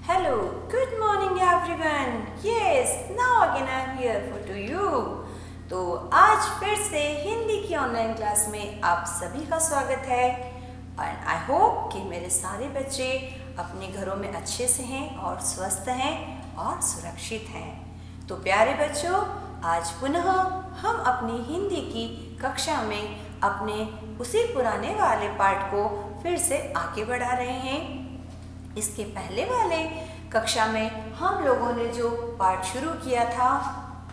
Hello, good morning everyone. Yes, now again I am here for to you. तो आज फिर से हिंदी की ऑनलाइन क्लास में आप सभी का स्वागत है एंड आई होप कि मेरे सारे बच्चे अपने घरों में अच्छे से हैं और स्वस्थ हैं और सुरक्षित हैं। तो प्यारे बच्चों, आज पुनः हम अपनी हिंदी की कक्षा में अपने उसी पुराने वाले पाठ को फिर से आगे बढ़ा रहे हैं। इसके पहले वाले कक्षा में हम लोगों ने जो पाठ शुरू किया था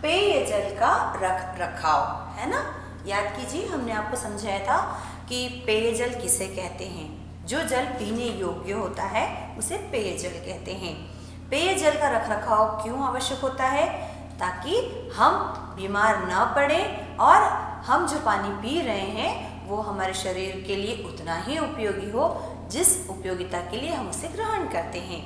पेयजल का रख रखाव, है ना। याद कीजिए, हमने आपको समझाया था कि पेयजल किसे कहते हैं। जो जल पीने योग्य होता है उसे पेयजल कहते हैं। पेयजल का रख रखाव क्यों आवश्यक होता है? ताकि हम बीमार न पड़े और हम जो पानी पी रहे हैं वो हमारे शरीर के लिए उतना ही उपयोगी हो जिस उपयोगिता के लिए हम उसे ग्रहण करते हैं।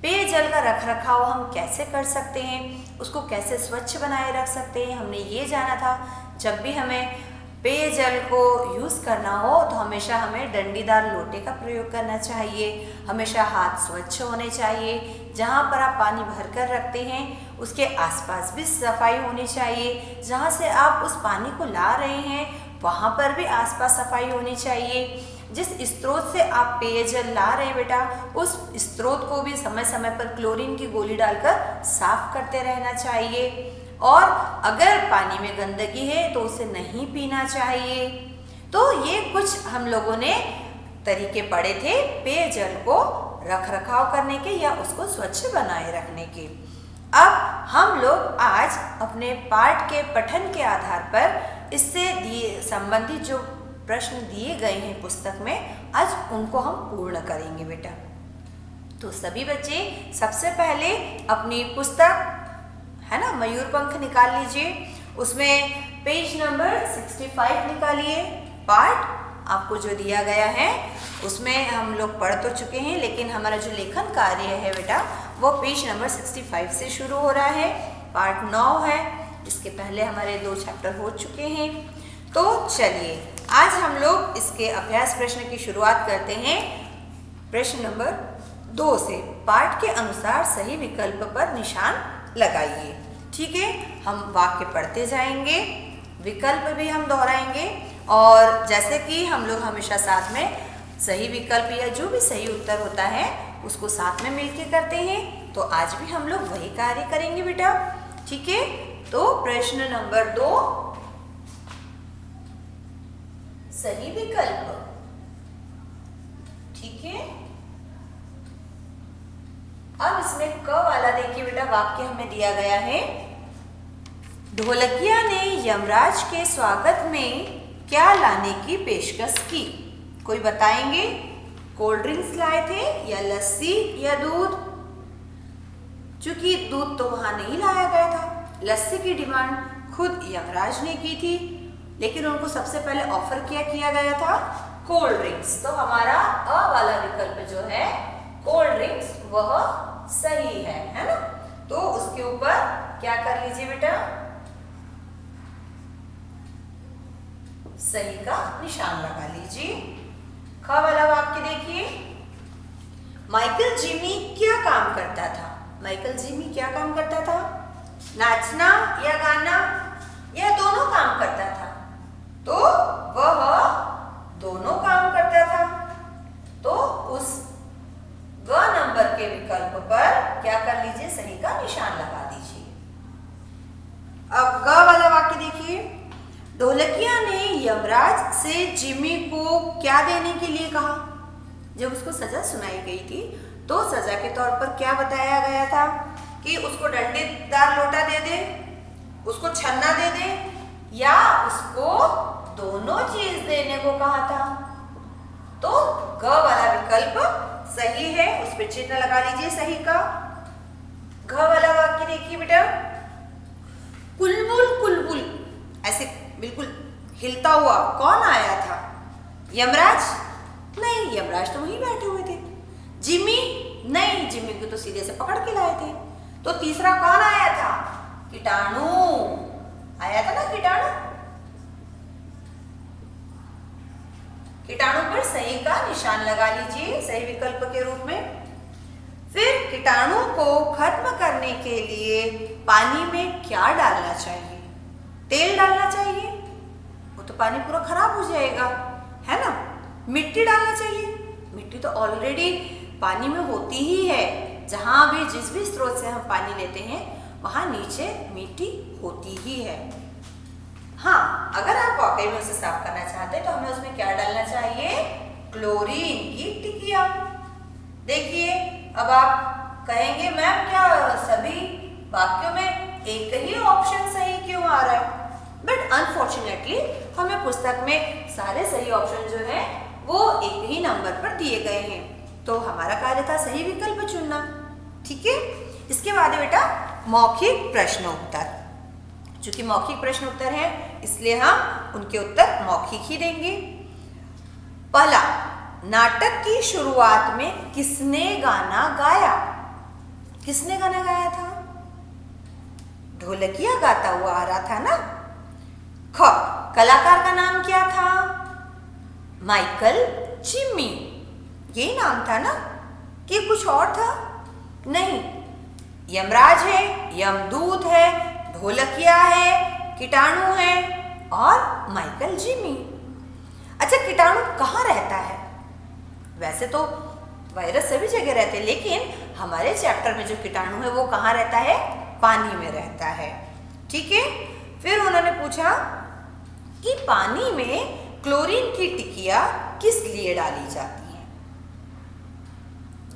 पेयजल का रखरखाव हम कैसे कर सकते हैं, उसको कैसे स्वच्छ बनाए रख सकते हैं, हमने ये जाना था। जब भी हमें पेयजल को यूज़ करना हो तो हमेशा हमें डंडीदार लोटे का प्रयोग करना चाहिए। हमेशा हाथ स्वच्छ होने चाहिए। जहाँ पर आप पानी भर कर रखते हैं उसके आसपास भी सफाई होनी चाहिए। जहाँ से आप उस पानी को ला रहे हैं वहाँ पर भी आसपास सफाई होनी चाहिए। जिस स्रोत से आप पेयजल ला रहे हैं बेटा, उस स्रोत को भी समय समय पर क्लोरीन की गोली डालकर साफ करते रहना चाहिए। और अगर पानी में गंदगी है तो उसे नहीं पीना चाहिए। तो ये कुछ हम लोगों ने तरीके पढ़े थे पेयजल को रख रखाव करने के या उसको स्वच्छ बनाए रखने के। अब हम लोग आज अपने पाठ के पठन के आधार पर इससे संबंधित जो प्रश्न दिए गए हैं पुस्तक में, आज उनको हम पूर्ण करेंगे बेटा। तो सभी बच्चे सबसे पहले अपनी पुस्तक, है ना, मयूरपंख निकाल लीजिए। उसमें पेज नंबर 65 निकालिए। पाठ आपको जो दिया गया है उसमें हम लोग पढ़ तो चुके हैं, लेकिन हमारा जो लेखन कार्य है बेटा वो पेज नंबर 65 से शुरू हो रहा है। पार्ट 9 है। इसके पहले हमारे 2 चैप्टर हो चुके हैं। तो चलिए आज हम लोग इसके अभ्यास प्रश्न की शुरुआत करते हैं। प्रश्न नंबर 2 से। पाठ के अनुसार सही विकल्प पर निशान लगाइए। ठीक है, हम वाक्य पढ़ते जाएंगे, विकल्प भी हम दोहराएंगे और जैसे कि हम लोग हमेशा साथ में सही विकल्प या जो भी सही उत्तर होता है उसको साथ में मिलके करते हैं। तो आज भी हम लोग वही कार्य करेंगे बेटा। ठीक है, तो प्रश्न नंबर 2 सही विकल्प। ठीक है, अब इसमें क वाला देखिए बेटा, वाक्य हमें दिया गया है। ढोलकिया ने यमराज के स्वागत में क्या लाने की पेशकश की? कोई बताएंगे? कोल्ड ड्रिंक्स लाए थे या लस्सी या दूध? चूंकि दूध तो वहां नहीं लाया गया था, लस्सी की डिमांड खुद यमराज ने की थी, लेकिन उनको सबसे पहले ऑफर क्या किया गया था? Cold drinks. तो हमारा अ वाला विकल्प जो है कोल्ड ड्रिंक्स वह सही है ना। तो उसके ऊपर क्या कर लीजिए बेटा, सही का निशान लगा लीजिए। ख वाला वाक्य देखिए, माइकल जिमी क्या काम करता था? माइकल जिमी क्या काम करता था? नाचना या गाना या दोनों काम करता था? तो वह दोनों काम करता था। तो उस ग नंबर के विकल्प पर क्या कर लीजिए, सही का निशान लगा दीजिए। अब ग वाला वाक्य देखिए, ढोलकिया ने यमराज से जिमी को क्या देने के लिए कहा? जब उसको सजा सुनाई गई थी तो सजा के तौर पर क्या बताया गया था कि उसको डंडीदार लोटा दे दे, उसको छन्ना दे दे या उसको दोनों चीज देने को कहा था। तो ग वाला विकल्प सही है, उस पर चिन्ह लगा लीजिए सही का। घ वाला वाक्य देखिए बेटा, कुलबुल कुलबुल ऐसे बिल्कुल हिलता हुआ कौन आया था? यमराज? नहीं, यमराज तो वहीं बैठे हुए थे। जिमी? नहीं, जिमी को तो सीधे से पकड़ के लाए थे। तो तीसरा कौन आया था? कीटाणु आया था ना, कीटाणु। कीटाणु पर सही का निशान लगा लीजिए सही विकल्प के रूप में। फिर कीटाणु को खत्म करने के लिए पानी में क्या डालना चाहिए? तेल डालना चाहिए? वो तो पानी पूरा खराब हो जाएगा, है ना। मिट्टी डालना चाहिए? मिट्टी तो ऑलरेडी पानी में होती ही है। जहाँ भी जिस भी स्रोत से हम पानी लेते हैं वहाँ नीचे मिट्टी होती ही है। हाँ, अगर आप वाकई में उसे साफ करना चाहते हैं तो हमें उसमें क्या डालना चाहिए? क्लोरीन की टिकिया। देखिए, अब आप कहेंगे मैम क्या सभी वाक्यों में एक ही ऑप्शन सही क्यों आ रहा है? बट अनफॉर्चुनेटली हमें पुस्तक में सारे सही ऑप्शन जो है वो एक ही नंबर पर दिए गए हैं, तो हमारा कार्य था सही विकल्प चुनना। ठीक है, इसके बाद है बेटा मौखिक प्रश्न उत्तर। चूंकि मौखिक प्रश्न उत्तर है इसलिए हम उनके उत्तर मौखिक ही देंगे। पहला, नाटक की शुरुआत में किसने गाना गाया? किसने गाना गाया था? ढोलकिया गाता हुआ आ रहा था ना। ख, कलाकार का नाम क्या था? माइकल जिम्मी, यही नाम था ना कि कुछ और था? नहीं, यमराज है, यमदूत है, ढोलकिया है, कीटाणु है और माइकल जिम्मी। अच्छा, कीटाणु कहाँ रहता है? वैसे तो वायरस सभी जगह रहते हैं, लेकिन हमारे चैप्टर में जो कीटाणु है वो कहाँ रहता है? पानी में रहता है। ठीक है, फिर उन्होंने पूछा कि पानी में क्लोरीन की टिकिया किस लिए डाली जाती है?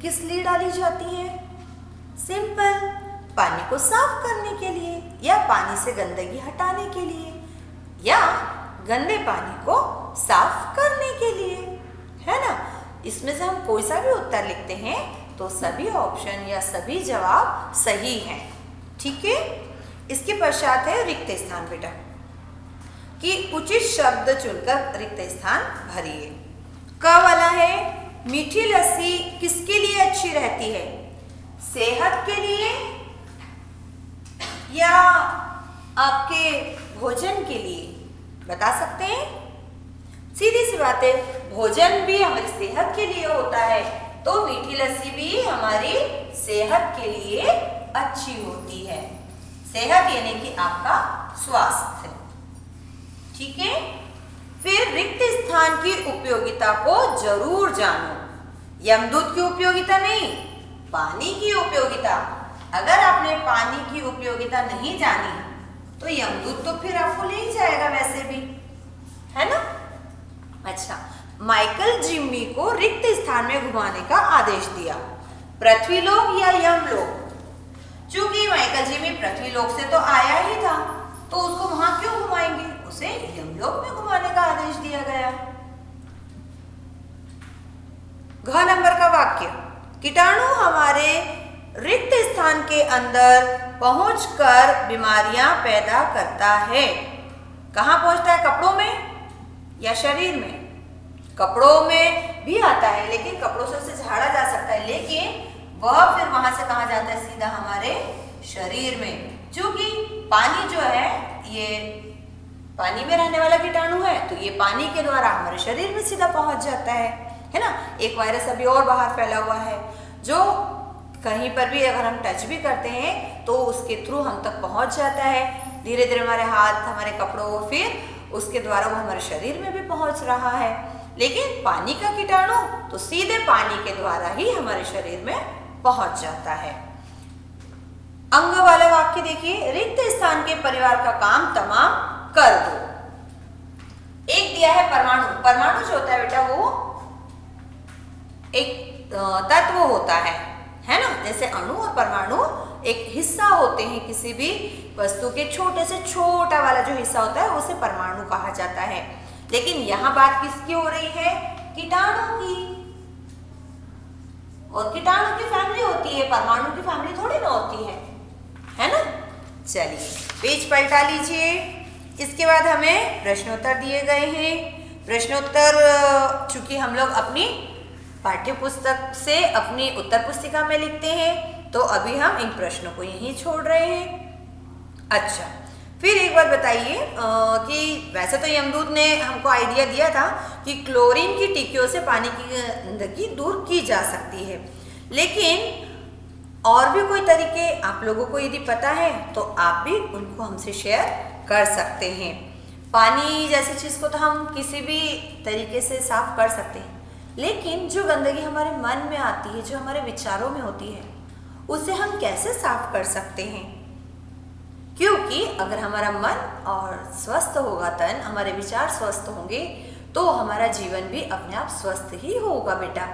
किस लिए डाली जाती है? सिंपल, पानी को साफ करने के लिए या पानी से गंदगी हटाने के लिए या गंदे पानी को साफ करने के लिए, है ना। इसमें से हम कोई सा भी उत्तर लिखते हैं तो सभी ऑप्शन या सभी जवाब सही हैं। ठीक है, इसके पश्चात है रिक्त स्थान बेटा, कि उचित शब्द चुनकर रिक्त स्थान भरिए। क वाला है, मीठी लस्सी किसके लिए अच्छी रहती है? सेहत के लिए या आपके भोजन के लिए? बता सकते हैं? सीधी सी बात है, भोजन भी हमारी सेहत के लिए होता है तो मीठी लस्सी भी हमारी सेहत के लिए अच्छी होती है। सेहत यानी कि आपका स्वास्थ्य। ठीक है, फिर रिक्त स्थान की उपयोगिता को जरूर जानो। यमदूत की उपयोगिता नहीं, पानी की उपयोगिता। अगर आपने पानी की उपयोगिता नहीं जानी तो यमदूत तो फिर आपको ले ही जाएगा वैसे भी, है ना। अच्छा, माइकल जिम्मी को रिक्त स्थान में घुमाने का आदेश दिया। पृथ्वीलोक या यमलोक? चूंकि माइकल जिम्मी पृथ्वीलोक से तो आया ही था तो उसको वहां क्यों घुमाएंगे? उसे यमलोक में घुमाने का आदेश दिया गया। घ नंबर का वाक्य, कीटाणु हमारे रिक्त स्थान के अंदर पहुंचकर बीमारियां पैदा करता है। कहाँ पहुंचता है? कपड़ों में या शरीर में? कपड़ों में भी आता है, लेकिन कपड़ों से उसे झाड़ा जा सकता है, लेकिन वह फिर वहां से कहाँ जाता है? सीधा हमारे शरीर में। क्योंकि पानी जो है ये पानी में रहने वाला कीटाणु है तो ये पानी के द्वारा हमारे शरीर में सीधा पहुंच जाता है ना। एक वायरस अभी और बाहर फैला हुआ है जो कहीं पर भी अगर हम टच भी करते हैं तो उसके थ्रू हम तक पहुंच जाता है। धीरे धीरे हमारे हाथ, हमारे कपड़ों, फिर उसके द्वारा वो हमारे शरीर में भी पहुंच रहा है। लेकिन पानी का कीटाणु तो सीधे पानी के द्वारा ही हमारे शरीर में पहुंच जाता है। अंग वाला वाक्य देखिए, रिक्त स्थान के परिवार का काम तमाम कर दो। एक दिया है परमाणु। परमाणु जो होता है बेटा वो एक तत्व होता है ना। जैसे अणु और परमाणु एक हिस्सा होते हैं किसी भी वस्तु के, छोटे से छोटा वाला जो हिस्सा होता है उसे परमाणु कहा जाता है। लेकिन यहाँ बात किसकी हो रही है? कीटाणु की। और कीटाणु की फैमिली होती है, परमाणु की फैमिली थोड़ी ना होती है ना। चलिए पेज पलटा लीजिए। इसके बाद हमें प्रश्नोत्तर दिए गए हैं। प्रश्नोत्तर चूंकि हम लोग अपनी पाठ्य पुस्तक से अपनी उत्तर पुस्तिका में लिखते हैं तो अभी हम इन प्रश्नों को यहीं छोड़ रहे हैं। अच्छा, फिर एक बात बताइए कि वैसे तो यमदूत ने हमको आइडिया दिया था कि क्लोरीन की टिक्कियों से पानी की गंदगी दूर की जा सकती है, लेकिन और भी कोई तरीके आप लोगों को यदि पता है तो आप भी उनको हमसे शेयर कर सकते हैं। पानी जैसी चीज़ को तो हम किसी भी तरीके से साफ कर सकते हैं, लेकिन जो गंदगी हमारे मन में आती है, जो हमारे विचारों में होती है, उसे हम कैसे साफ कर सकते हैं? क्योंकि अगर हमारा मन और स्वस्थ होगा, तन, हमारे विचार स्वस्थ होंगे तो हमारा जीवन भी अपने आप स्वस्थ ही होगा बेटा।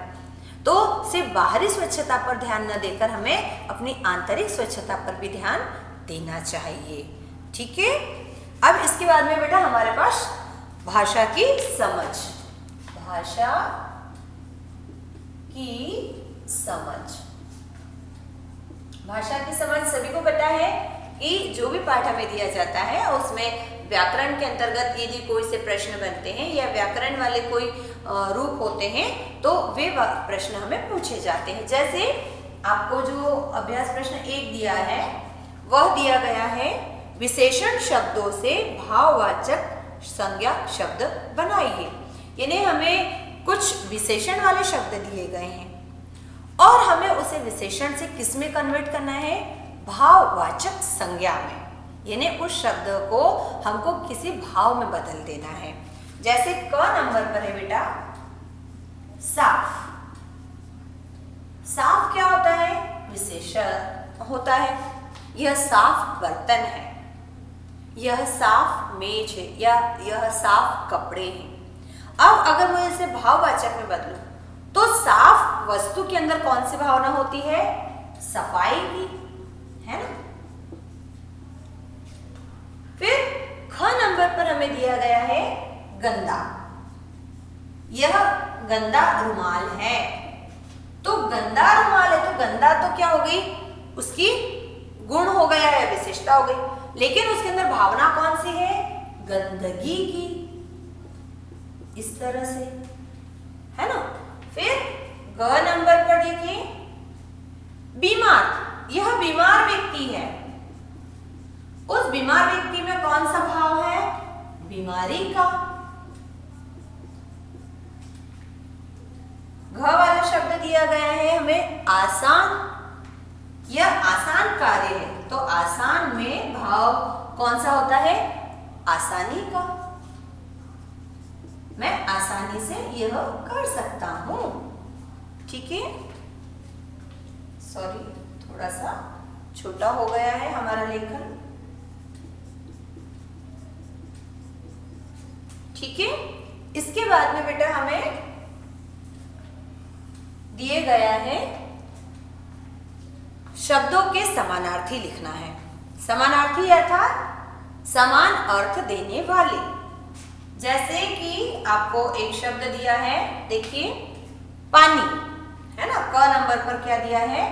तो सिर्फ बाहरी स्वच्छता पर ध्यान न देकर हमें अपनी आंतरिक स्वच्छता पर भी ध्यान देना चाहिए। ठीक है, अब इसके बाद में बेटा हमारे पास भाषा की समझ। भाषा की समझ, भाषा की समझ सभी को पता है कि जो भी पाठ हमें दिया जाता है उसमें व्याकरण के अंतर्गत यदि कोई से प्रश्न बनते हैं या व्याकरण वाले कोई रूप होते हैं तो वे प्रश्न हमें पूछे जाते हैं। जैसे आपको जो अभ्यास प्रश्न 1 दिया है वह दिया गया है, विशेषण शब्दों से भाववाचक संज्ञा शब्द बनाइए। यानी हमें कुछ विशेषण वाले शब्द दिए गए हैं और हमें उसे विशेषण से किस में कन्वर्ट करना है? भाववाचक संज्ञा में। यानी उस शब्द को हमको किसी भाव में बदल देना है। जैसे क नंबर पर है बेटा साफ। साफ क्या होता है? विशेषण होता है। यह साफ बर्तन है, यह साफ मेज है या यह साफ कपड़े हैं। अब अगर मैं इसे भाववाचक में बदलूं तो साफ वस्तु के अंदर कौन सी भावना होती है? सफाई की, है ना। फिर ख नंबर पर हमें दिया गया है गंदा। यह गंदा रुमाल है। तो गंदा रुमाल है तो गंदा तो क्या हो गई? उसकी गुण हो गया है, विशेषता हो गई, लेकिन उसके अंदर भावना कौन सी है? गंदगी की। इस तरह से, है ना। फिर ग नंबर पर देखिए बीमार। यह बीमार व्यक्ति है। उस बीमार व्यक्ति में कौन सा भाव है? बीमारी का। घ वाला शब्द दिया गया है हमें आसान। यह आसान कार्य है तो आसान में भाव कौन सा होता है? आसानी का। मैं आसानी से यह कर सकता हूं। ठीक है, सॉरी थोड़ा सा छोटा हो गया है हमारा लेखन। ठीक है, इसके बाद में बेटा हमें दिए गया है शब्दों के समानार्थी लिखना है। समानार्थी अर्थात समान अर्थ देने वाले। जैसे कि आपको एक शब्द दिया है, देखिए पानी, है ना। क नंबर पर क्या दिया है?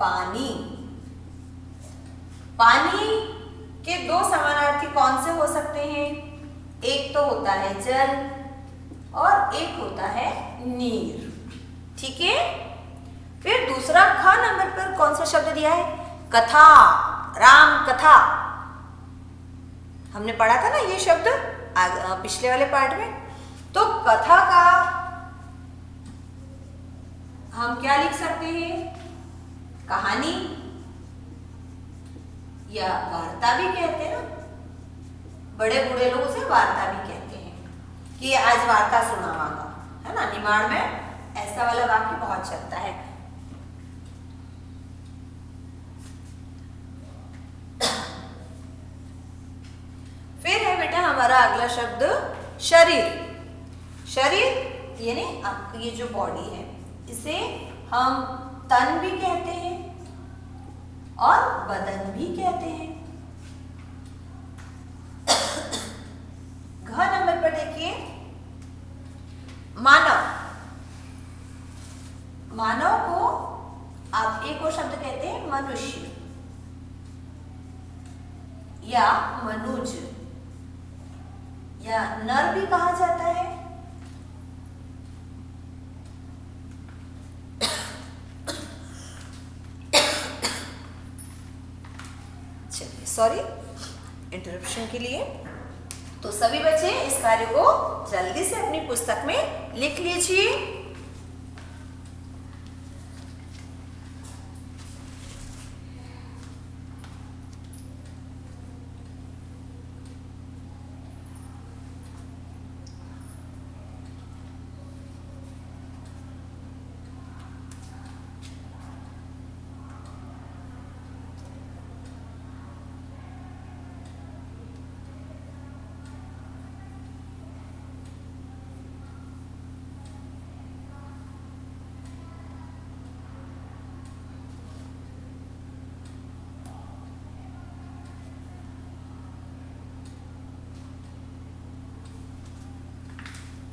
पानी। पानी के 2 समानार्थी कौन से हो सकते हैं? एक तो होता है जल और एक होता है नीर। ठीक है, फिर दूसरा ख नंबर पर कौन सा शब्द दिया है? कथा, राम कथा। हमने पढ़ा था ना ये शब्द पिछले वाले पार्ट में। तो कथा का हम क्या लिख सकते हैं? कहानी या वार्ता भी कहते हैं ना। बड़े बूढ़े लोग उसे वार्ता भी कहते हैं कि आज वार्ता सुनावागा, है ना। निमाड़ में ऐसा वाला वाक्य बहुत चलता है। फिर है बेटा हमारा अगला शब्द शरीर। शरीर यानी आपकी ये जो बॉडी है, इसे हम तन भी कहते हैं और बदन भी कहते हैं। घ नंबर पर देखिए मानव। मानव को आप एक और शब्द कहते हैं मनुष्य या मनुज या नर भी कहा जाता है। चलिए सॉरी इंटरप्शन के लिए। तो सभी बच्चे इस कार्य को जल्दी से अपनी पुस्तक में लिख लीजिए।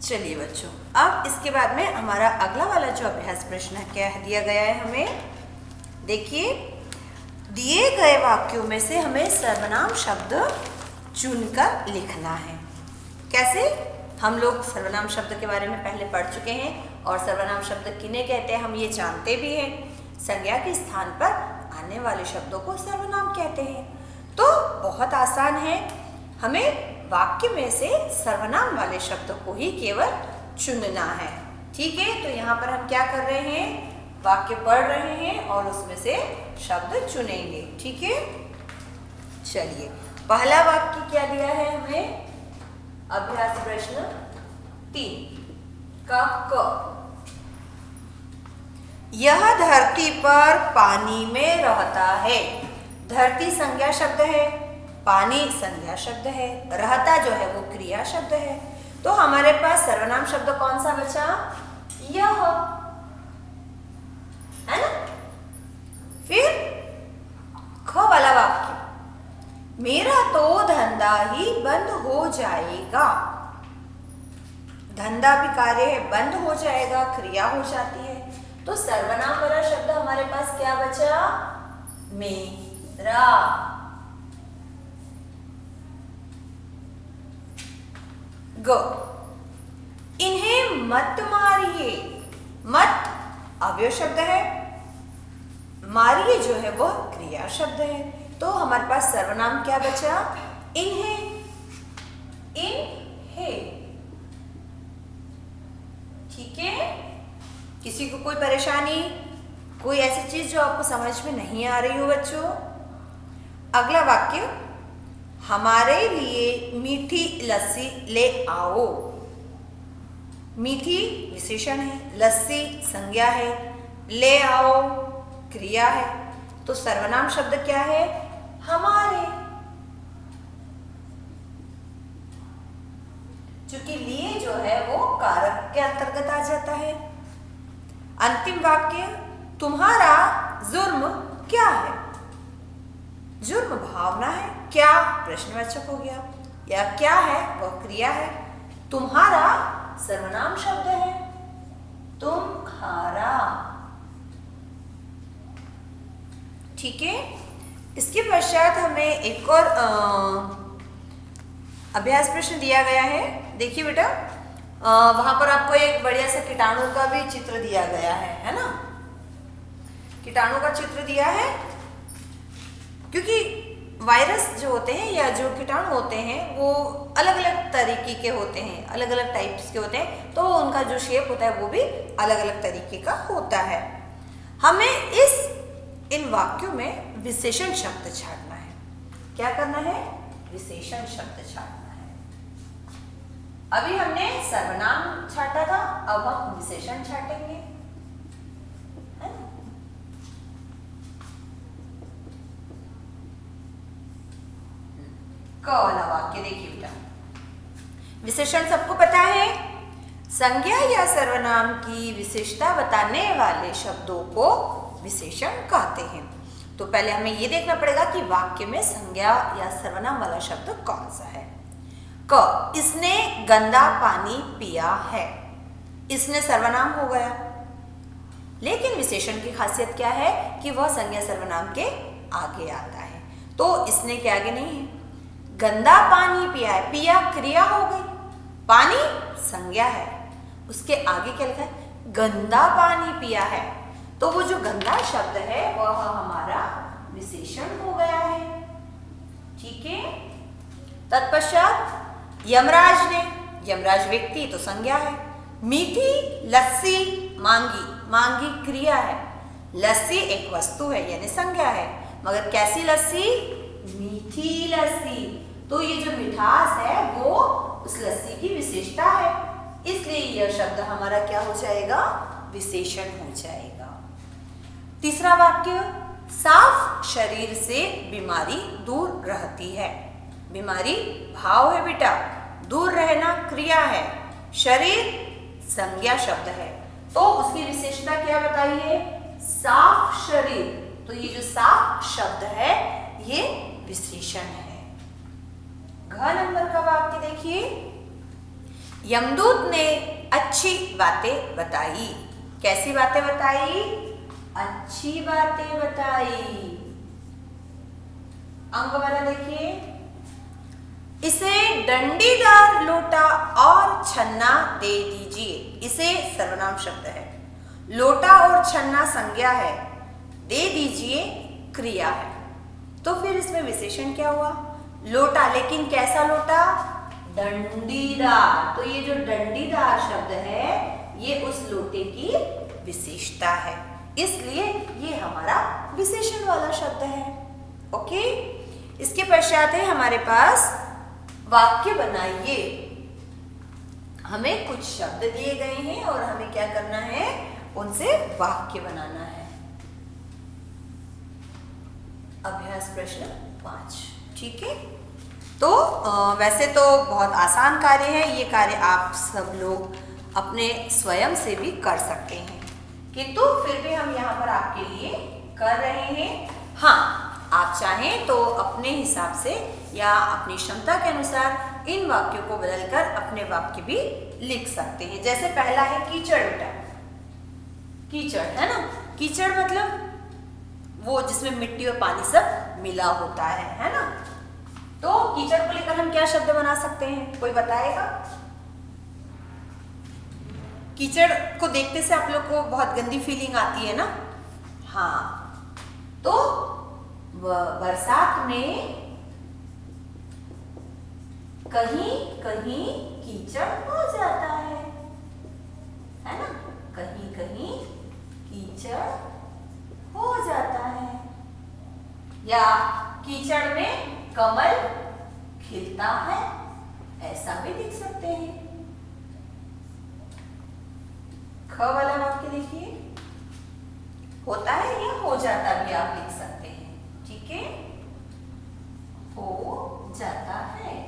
चलिए बच्चों, अब इसके बाद में हमारा अगला वाला जो अभ्यास प्रश्न है क्या दिया गया है हमें, देखिए दिए गए वाक्यों में से हमें सर्वनाम शब्द चुनकर लिखना है। कैसे? हम लोग सर्वनाम शब्द के बारे में पहले पढ़ चुके हैं और सर्वनाम शब्द किन्हें कहते हैं हम ये जानते भी हैं। संज्ञा के स्थान पर आने वाले शब्दों को सर्वनाम कहते हैं। तो बहुत आसान है, हमें वाक्य में से सर्वनाम वाले शब्द को ही केवल चुनना है। ठीक है, तो यहाँ पर हम क्या कर रहे हैं, वाक्य पढ़ रहे हैं और उसमें से शब्द चुनेंगे। ठीक है, चलिए पहला वाक्य क्या दिया है हमें, अभ्यास प्रश्न 3 का क। यह धरती पर पानी में रहता है। धरती संज्ञा शब्द है, पानी संज्ञा शब्द है, रहता जो है वो क्रिया शब्द है। तो हमारे पास सर्वनाम शब्द कौन सा बचा, यह, है ना। फिर ख वाला वाक्य, मेरा तो धंधा ही बंद हो जाएगा। धंधा भी कार्य है, बंद हो जाएगा क्रिया हो जाती है। तो सर्वनाम वाला शब्द हमारे पास क्या बचा, मेरा। ग, इन्हें मत मारिए। मत अव्यय शब्द है, मारिए जो है वह क्रिया शब्द है। तो हमारे पास सर्वनाम क्या बचा, इन्हें। इन्हें, ठीक है। किसी को कोई परेशानी, कोई ऐसी चीज जो आपको समझ में नहीं आ रही हो बच्चों। अगला वाक्य, हमारे लिए मीठी लस्सी ले आओ। मीठी विशेषण है, लस्सी संज्ञा है, ले आओ क्रिया है। तो सर्वनाम शब्द क्या है, हमारे। क्योंकि लिए जो है वो कारक के अंतर्गत आ जाता है। अंतिम वाक्य, तुम्हारा जुर्म क्या है। जुर्म भावना है, क्या प्रश्नवाचक हो गया, या क्या है वह क्रिया है। तुम्हारा सर्वनाम शब्द है, तुम्हारा। ठीक है, इसके पश्चात हमें एक और अभ्यास प्रश्न दिया गया है। देखिए बेटा, वहां पर आपको एक बढ़िया सा कीटाणु का भी चित्र दिया गया है ना। कीटाणु का चित्र दिया है क्योंकि वायरस जो होते हैं या जो कीटाणु होते हैं वो अलग अलग तरीके के होते हैं, अलग अलग टाइप्स के होते हैं। तो उनका जो शेप होता है वो भी अलग अलग तरीके का होता है। हमें इन वाक्यों में विशेषण शब्द छांटना है। क्या करना है, विशेषण शब्द छांटना है। अभी हमने सर्वनाम छांटा था, अब हम विशेषण छांटेंगे। क वाला वाक्य देखिए बेटा, विशेषण सबको पता है, संज्ञा या सर्वनाम की विशेषता बताने वाले शब्दों को विशेषण कहते हैं। तो पहले हमें ये देखना पड़ेगा कि वाक्य में संज्ञा या सर्वनाम वाला शब्द कौन सा है। क, इसने गंदा पानी पिया है। इसने सर्वनाम हो गया, लेकिन विशेषण की खासियत क्या है कि वह संज्ञा सर्वनाम के आगे आता है। तो इसने के आगे नहीं है। गंदा पानी पिया है, पिया क्रिया हो गई, पानी संज्ञा है, उसके आगे क्या लिखा है, गंदा पानी पिया है। तो वो जो गंदा शब्द है वह हमारा विशेषण हो गया है। ठीक है, तत्पश्चात यमराज ने, यमराज व्यक्ति तो संज्ञा है। मीठी लस्सी मांगी, मांगी क्रिया है, लस्सी एक वस्तु है यानी संज्ञा है, मगर कैसी लस्सी, मीठी लस्सी। तो ये जो मिठास है वो उस लस्सी की विशेषता है, इसलिए यह शब्द हमारा क्या हो जाएगा, विशेषण हो जाएगा। तीसरा वाक्य, साफ शरीर से बीमारी दूर रहती है। बीमारी भाव है बेटा, दूर रहना क्रिया है, शरीर संज्ञा शब्द है। तो उसकी विशेषता क्या बताइए, साफ शरीर। तो ये जो साफ शब्द है ये विशेषण है। घ नंबर का वाक्य देखिए, यमदूत ने अच्छी बातें बताई। कैसी बातें बताई? अच्छी बातें बताई। अंक वाला देखिए, इसे डंडीदार लोटा और छन्ना दे दीजिए। इसे सर्वनाम शब्द है, लोटा और छन्ना संज्ञा है, दे दीजिए क्रिया है। तो फिर इसमें विशेषण क्या हुआ? लोटा, लेकिन कैसा लोटा? डंडीदार। तो ये जो डंडीदार शब्द है ये उस लोटे की विशेषता है, इसलिए ये हमारा विशेषण वाला शब्द है। ओके, इसके पश्चात है हमारे पास वाक्य बनाइए। हमें कुछ शब्द दिए गए हैं और हमें क्या करना है? उनसे वाक्य बनाना है। अभ्यास प्रश्न 5। ठीक है, तो वैसे तो बहुत आसान कार्य है, ये कार्य आप सब लोग अपने स्वयं से भी कर सकते हैं, किंतु फिर भी हम यहाँ पर आपके लिए कर रहे हैं। हाँ, आप चाहें तो अपने हिसाब से या अपनी क्षमता के अनुसार इन वाक्यों को बदलकर अपने वाक्य भी लिख सकते हैं। जैसे पहला है कीचड़। बेटा कीचड़ है ना, कीचड़ मतलब वो जिसमें मिट्टी और पानी सब मिला होता है ना। तो कीचड़ को लेकर हम क्या शब्द बना सकते हैं? कोई बताएगा? कीचड़ को देखते से आप लोग को बहुत गंदी फीलिंग आती है ना। हाँ, तो बरसात में कहीं कहीं कीचड़ हो जाता है ना। कहीं कहीं कीचड़ हो जाता है, या कीचड़ में कमल खिलता है, ऐसा भी लिख सकते हैं। ख वाला वाक्य देखिए, होता है या हो जाता भी आप लिख सकते हैं। ठीक है, हो जाता है।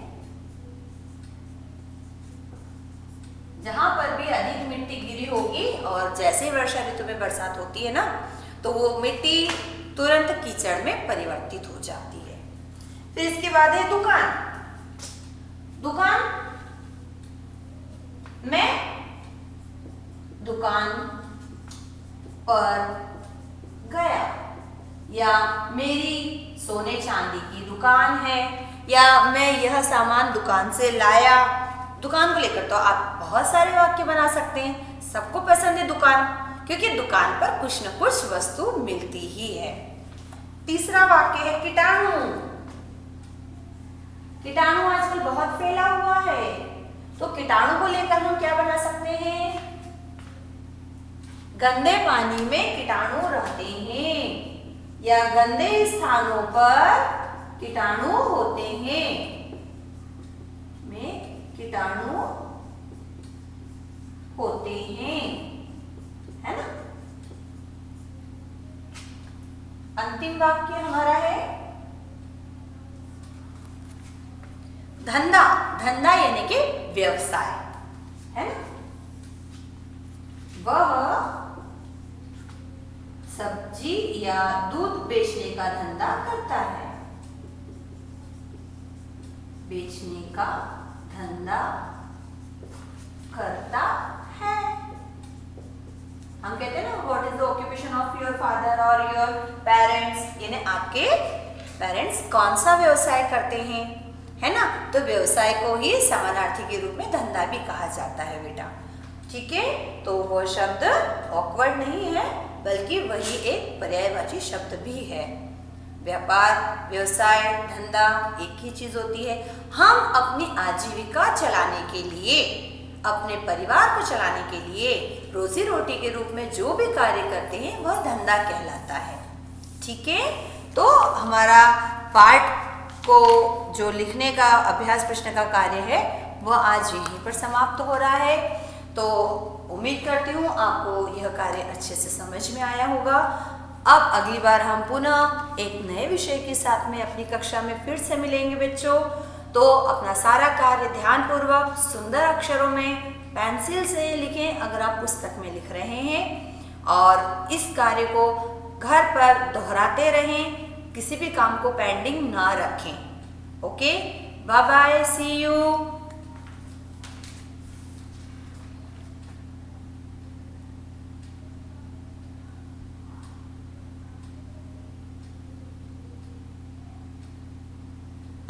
जहां पर भी अधिक मिट्टी गिरी होगी और जैसे वर्षा ऋतु में बरसात होती है ना, तो वो मिट्टी तुरंत कीचड़ में परिवर्तित हो जाती है। फिर इसके बाद है दुकान। दुकान, मैं दुकान पर गया, या मेरी सोने चांदी की दुकान है, या मैं यह सामान दुकान से लाया। दुकान को लेकर तो आप बहुत सारे वाक्य बना सकते हैं। सबको पसंद है दुकान, क्योंकि दुकान पर कुछ न कुछ वस्तु मिलती ही है। तीसरा वाक्य है कीटाणु। कीटाणु आजकल बहुत फैला हुआ है, तो कीटाणु को लेकर हम क्या बना सकते हैं? गंदे पानी में कीटाणु रहते हैं, या गंदे स्थानों पर कीटाणु होते हैं। में कीटाणु होते हैं, है ना। अंतिम वाक्य हमारा है धंधा। धंधा यानी कि व्यवसाय, है ना। वह सब्जी या दूध बेचने का धंधा करता है। बेचने का धंधा करता है। हम कहते हैं ना, what is the occupation of your father और योर पेरेंट्स, यानी आपके पेरेंट्स कौन सा व्यवसाय करते हैं, है ना। तो व्यवसाय को ही समानार्थी के रूप में धंधा भी कहा जाता है बेटा। ठीक है, तो वो शब्द ऑकवर्ड नहीं है, बल्कि वही एक पर्यायवाची शब्द भी है। व्यापार, व्यवसाय, धंधा एक ही चीज होती है। हम अपनी आजीविका चलाने के लिए, अपने परिवार को चलाने के लिए, रोजी रोटी के रूप में जो भी कार्य करते हैं वह धंधा कहलाता है। ठीक है, तो हमारा पाठ को जो लिखने का अभ्यास प्रश्न का कार्य है वह आज यहीं पर समाप्त हो रहा है। तो उम्मीद करती हूँ आपको यह कार्य अच्छे से समझ में आया होगा। अब अगली बार हम पुनः एक नए विषय के साथ में अपनी कक्षा में फिर से मिलेंगे बच्चों। तो अपना सारा कार्य ध्यानपूर्वक सुंदर अक्षरों में पेंसिल से लिखें अगर आप पुस्तक में लिख रहे हैं, और इस कार्य को घर पर दोहराते रहें, किसी भी काम को पेंडिंग ना रखें। Okay, bye bye, see you.